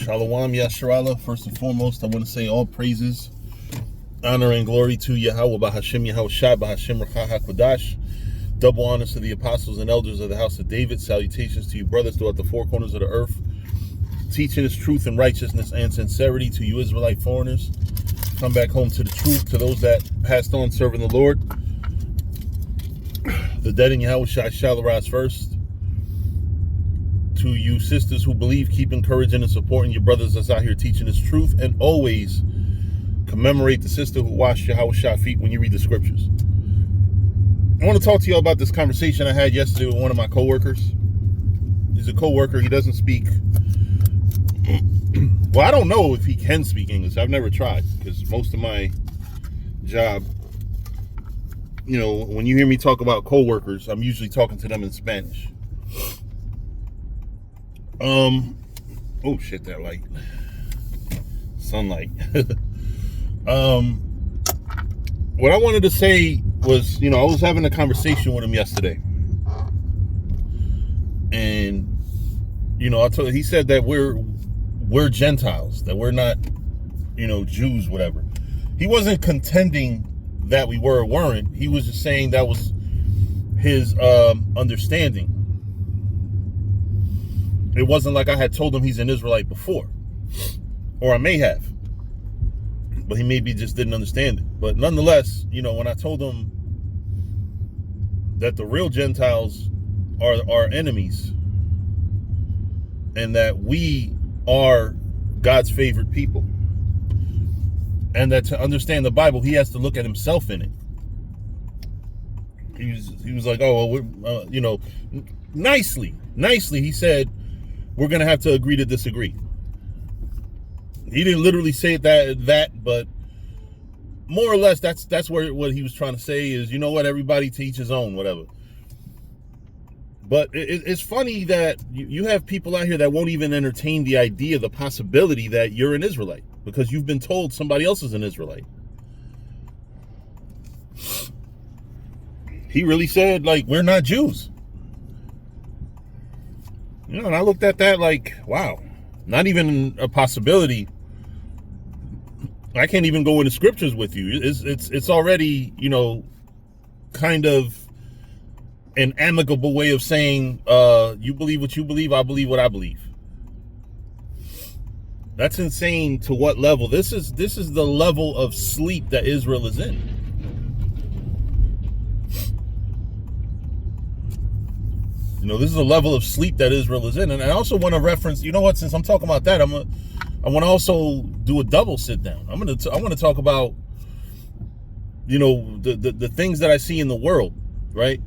Shalom Yasharallah. First and foremost, I want to say all praises, honor, and glory to Yahweh Bahashim Yahushua Bahashim Rakha HaKodash. Double honors to the apostles and elders of the house of David. Salutations to you brothers throughout the four corners of the earth. Teaching his truth and righteousness and sincerity to you Israelite foreigners. Come back home to the truth, to those that passed on serving the Lord. The dead in Yahushua shall rise first. To you sisters who believe, keep encouraging and supporting your brothers that's out here teaching his truth, and always commemorate the sister who washed Yahushua feet when you read the scriptures. I want to talk to you about this conversation I had yesterday with one of my coworkers. He's a coworker. He doesn't speak. Well, I don't know if he can speak English. I've never tried, because most of my job, you know, when you hear me talk about coworkers, I'm usually talking to them in Spanish. Oh shit, that light. Sunlight. What I wanted to say was, you know, I was having a conversation with him yesterday. And, you know, he said that we're Gentiles, that we're not, you know, Jews, whatever. He wasn't contending that we were or weren't. He was just saying that was his understanding. It wasn't like I had told him he's an Israelite before, or I may have, but he maybe just didn't understand it. But nonetheless, you know, when I told him that the real Gentiles are our enemies and that we are God's favorite people, and that to understand the Bible, he has to look at himself in it. He was like, oh, well, you know, nicely, he said, we're going to have to agree to disagree. He didn't literally say that, but more or less that's what he was trying to say is, you know what, everybody to each his own, whatever. But it's funny that you have people out here that won't even entertain the idea, the possibility that you're an Israelite, because you've been told somebody else is an Israelite. He really said, like, we're not Jews. You know, and I looked at that like, wow, not even a possibility. I can't even go into scriptures with you. It's already, you know, kind of an amicable way of saying, you believe what you believe, I believe what I believe. That's insane. To what level? This is the level of sleep that Israel is in. You know, this is a level of sleep that Israel is in. And I also want to reference, you know what, since I'm talking about that, I want to also do a double sit down. I want to talk about, you know, the things that I see in the world, right?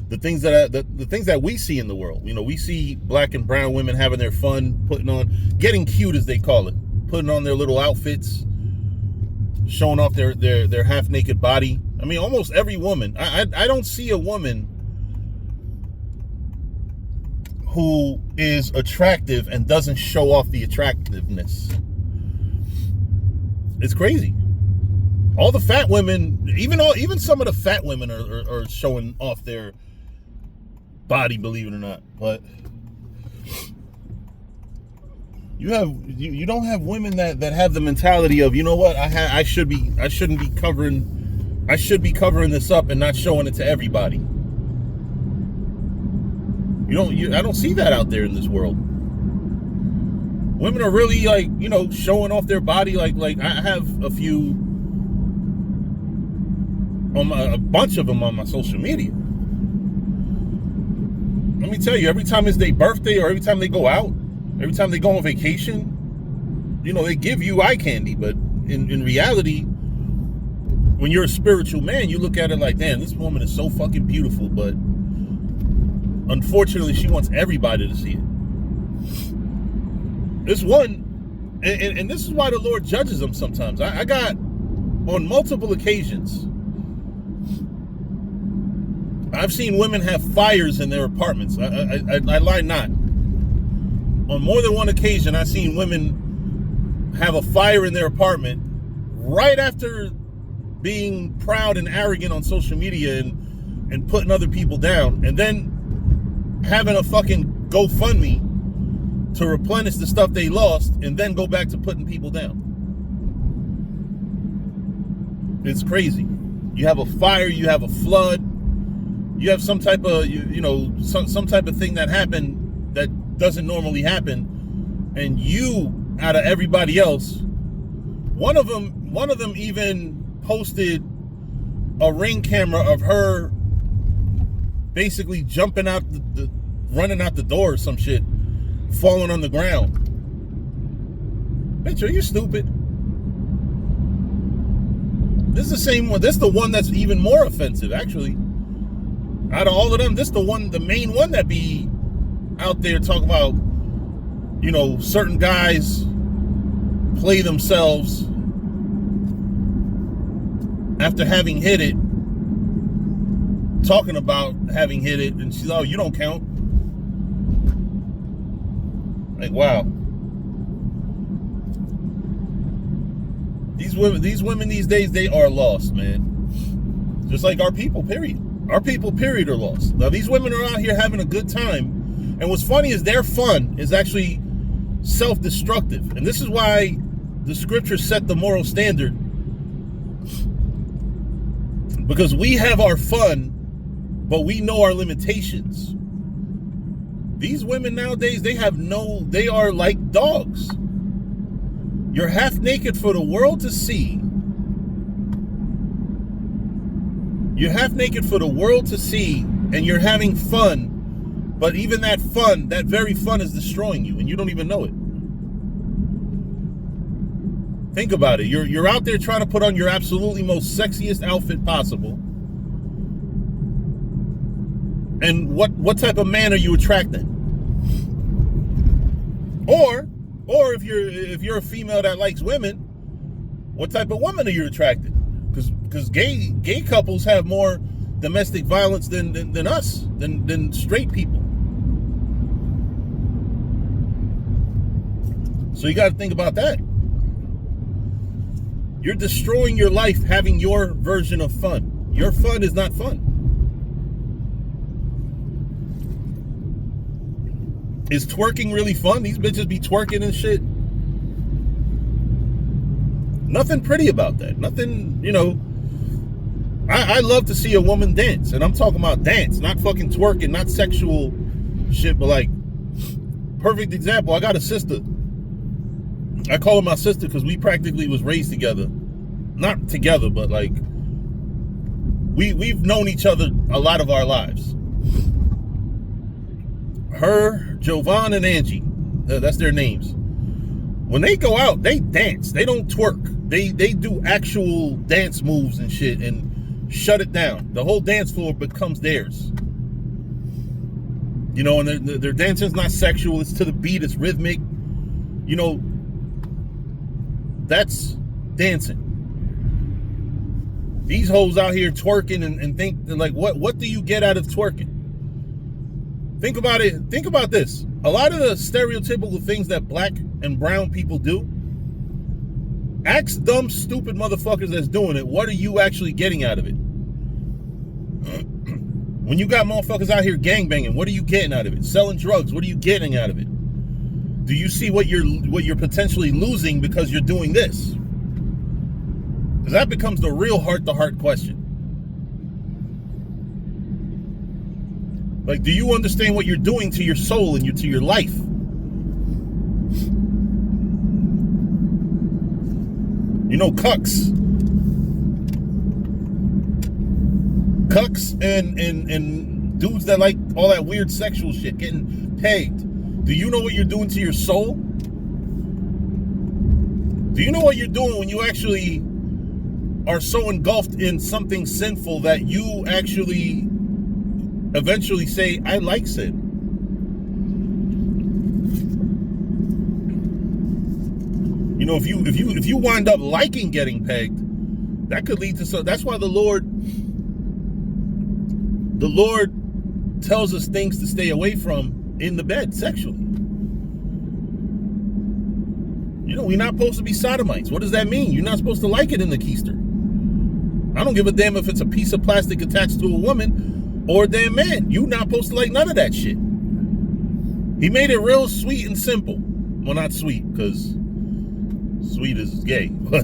the things that we see in the world. You know, we see black and brown women having their fun, getting cute, as they call it, putting on their little outfits, showing off their half naked body. I mean, almost every woman. I don't see a woman who is attractive and doesn't show off the attractiveness. It's crazy. All the fat women, even some of the fat women are showing off their body, believe it or not. But you don't have women that have the mentality of, you know what, I should be covering this up and not showing it to everybody. I don't see that out there in this world. Women are really, like, you know, showing off their body. Like I have a bunch of them on my social media. Let me tell you, every time it's their birthday, or every time they go out, every time they go on vacation, you know, they give you eye candy. But in reality, when you're a spiritual man, you look at it like, damn, this woman is so fucking beautiful, but unfortunately, she wants everybody to see it. This one, and this is why the Lord judges them sometimes. I got, on multiple occasions, I've seen women have fires in their apartments. I lie not. On more than one occasion, I've seen women have a fire in their apartment right after being proud and arrogant on social media and putting other people down, and then having a fucking GoFundMe to replenish the stuff they lost and then go back to putting people down. It's crazy. You have a fire, you have a flood, you have some type of, some type of thing that happened that doesn't normally happen, and you, out of everybody else, one of them even posted a ring camera of her basically jumping out running out the door or some shit, falling on the ground. Bitch, are you stupid? This is the same one. This is the one that's even more offensive, actually. Out of all of them, this is the main one that be out there talking about, certain guys play themselves after having hit it, talking about having hit it, and she's, oh, you don't count. Like, wow. These women these days, they are lost, man. Just like our people, period. Our people, period, are lost. Now, these women are out here having a good time, and what's funny is their fun is actually self-destructive. And this is why the scriptures set the moral standard. Because we have our fun, but we know our limitations. These women nowadays, they are like dogs. You're half naked for the world to see. You're half naked for the world to see, and you're having fun, but even that fun, that very fun is destroying you, and you don't even know it. Think about it. You're out there trying to put on your absolutely most sexiest outfit possible. And what type of man are you attracting? Or if you're a female that likes women, what type of woman are you attracted? Because gay couples have more domestic violence than us, than straight people. So you got to think about that. You're destroying your life having your version of fun. Your fun is not fun. Is twerking really fun? These bitches be twerking and shit. Nothing pretty about that. Nothing, I love to see a woman dance. And I'm talking about dance, not fucking twerking, not sexual shit, but like, perfect example. I got a sister. I call her my sister because we practically was raised together. Not together, but like, we've known each other a lot of our lives. Her, Jovan, and Angie, that's their names. When they go out, they dance. They don't twerk. They do actual dance moves and shit and shut it down. The whole dance floor becomes theirs. And their dancing's not sexual. It's to the beat. It's rhythmic. That's dancing. These hoes out here twerking and think, like, what do you get out of twerking? Think about it. Think about this. A lot of the stereotypical things that black and brown people do, ask dumb, stupid motherfuckers that's doing it, what are you actually getting out of it? When you got motherfuckers out here gangbanging, what are you getting out of it? Selling drugs, what are you getting out of it? Do you see what you're potentially losing because you're doing this? Because that becomes the real heart-to-heart question. Like, do you understand what you're doing to your soul and to your life? Cucks. Cucks and dudes that like all that weird sexual shit, getting pegged. Do you know what you're doing to your soul? Do you know what you're doing when you actually are so engulfed in something sinful that you actually eventually say, I like sin? If you wind up liking getting pegged, that could lead to some. That's why the Lord tells us things to stay away from in the bed sexually. We're not supposed to be sodomites. What does that mean? You're not supposed to like it in the keister. I don't give a damn if it's a piece of plastic attached to a woman or a damn man. You're not supposed to like none of that shit. He made it real sweet and simple. Well, not sweet, because sweet is gay, but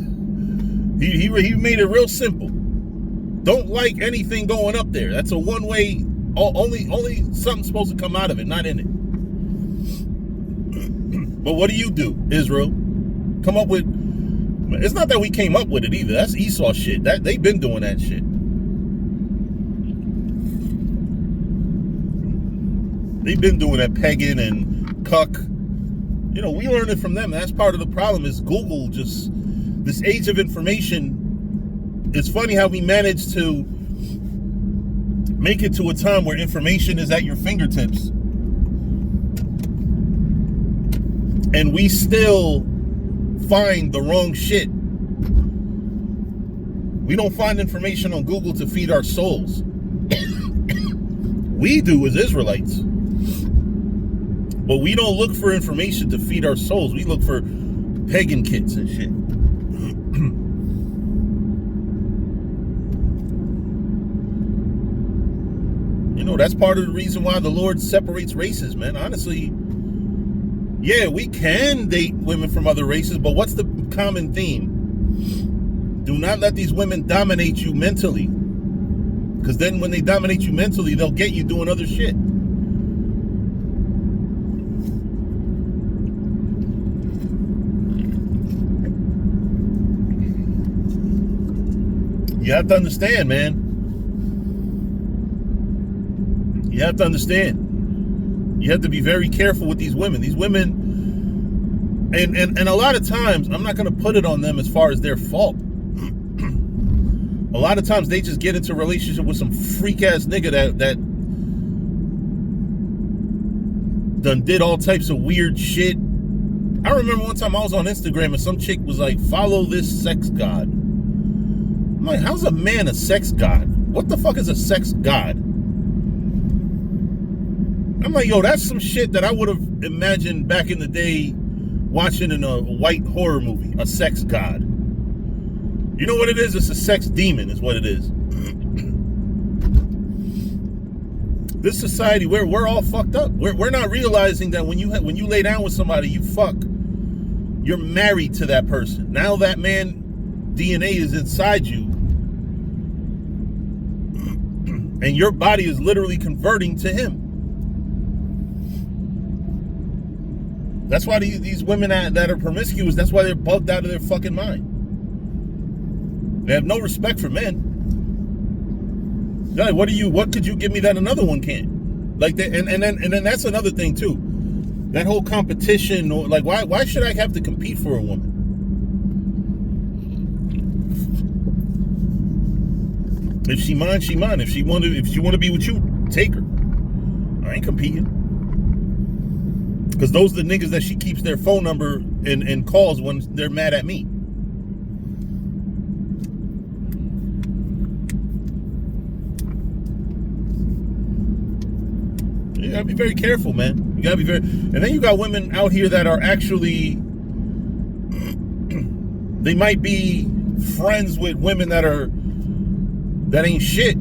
he made it real simple. Don't like anything going up there. That's a one-way, only something's supposed to come out of it, not in it. But what do, Israel? Come up with, it's not that we came up with it either. That's Esau shit. They've been doing that shit. They've been doing that pegging and cuck. You know, we learned it from them. That's part of the problem is Google just, this age of information. It's funny how we managed to make it to a time where information is at your fingertips. And we still find the wrong shit. We don't find information on Google to feed our souls. We do as Israelites. But we don't look for information to feed our souls. We look for pagan kits and shit. You know, that's part of the reason why the Lord separates races, man. Honestly, yeah, we can date women from other races, but what's the common theme? Do not let these women dominate you mentally. Because then when they dominate you mentally, they'll get you doing other shit. You have to understand, man. You have to understand. You have to be very careful with these women. These women, and a lot of times, I'm not going to put it on them as far as their fault. A lot of times they just get into a relationship with some freak-ass nigga that done did all types of weird shit. I remember one time I was on Instagram and some chick was like, follow this sex god. I'm like, how's a man a sex god? What the fuck is a sex god? I'm like, yo, that's some shit that I would have imagined back in the day watching in a white horror movie, a sex god. You know what it is? It's a sex demon is what it is. This society, we're all fucked up. We're not realizing that when you lay down with somebody, you fuck. You're married to that person. Now that man DNA is inside you. And your body is literally converting to him. That's why these women that are promiscuous, that's why they're bugged out of their fucking mind. They have no respect for men. Like, what could you give me that another one can't? Like that, and then that's another thing too. That whole competition, or like, why should I have to compete for a woman? If she mine, she mine. If she want to be with you, take her. I ain't competing. Because those are the niggas that she keeps their phone number and calls when they're mad at me. You gotta be very careful, man. You gotta be very, and then you got women out here that are actually, they might be friends with women that ain't shit,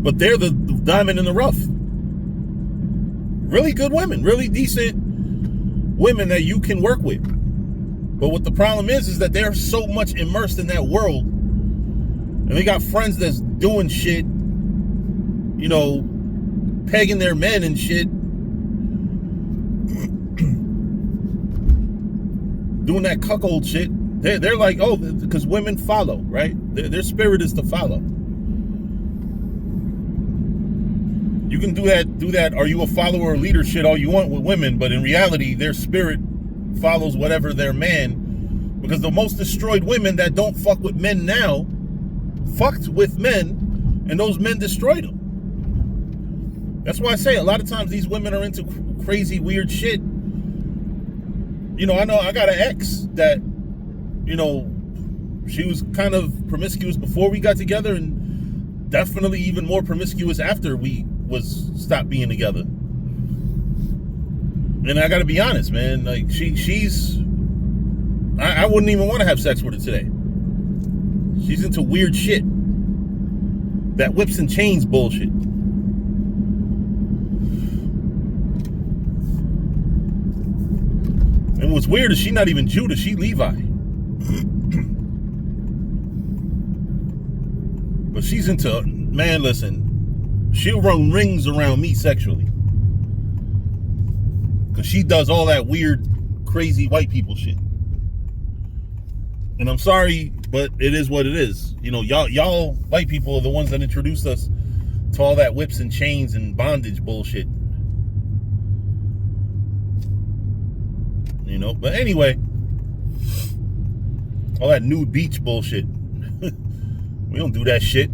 but they're the diamond in the rough. Really good women, really decent women that you can work with. But what the problem is that they're so much immersed in that world, and they got friends that's doing shit, you know, pegging their men and shit, doing that cuckold shit. They're like, oh, because women follow, right? Their spirit is to follow. You can do that. Are you a follower or leader shit all you want with women, but in reality, their spirit follows whatever their man. Because the most destroyed women that don't fuck with men now fucked with men, and those men destroyed them. That's why I say a lot of times these women are into crazy, weird shit. You know I got an ex that, you know, she was kind of promiscuous before we got together, and definitely even more promiscuous after we stopped being together. And I gotta be honest, man, like she's I wouldn't even want to have sex with her today. She's into weird shit. That whips and chains bullshit. And what's weird is she not even Judah, she Levi. But she's into, man, listen, she'll run rings around me sexually. Because she does all that weird, crazy white people shit. And I'm sorry, but it is what it is. You know, y'all white people are the ones that introduced us to all that whips and chains and bondage bullshit. You know, but anyway, all that nude beach bullshit. We don't do that shit.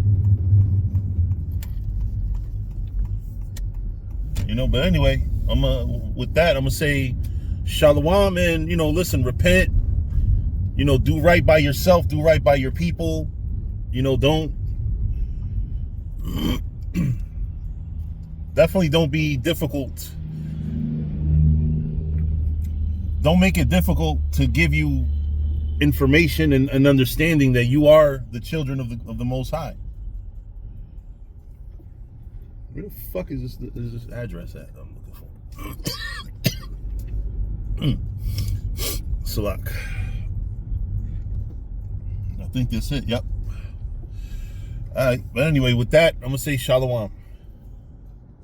You know, but anyway, with that, I'm gonna say shalom, and, you know, listen, repent. You know, do right by yourself, do right by your people. You know, definitely don't be difficult. Don't make it difficult to give you information and understanding that you are the children of the Most High. Where the fuck is this address at I'm looking for? Salak. I think that's it. Yep. All right. But anyway, with that, I'm going to say shalom.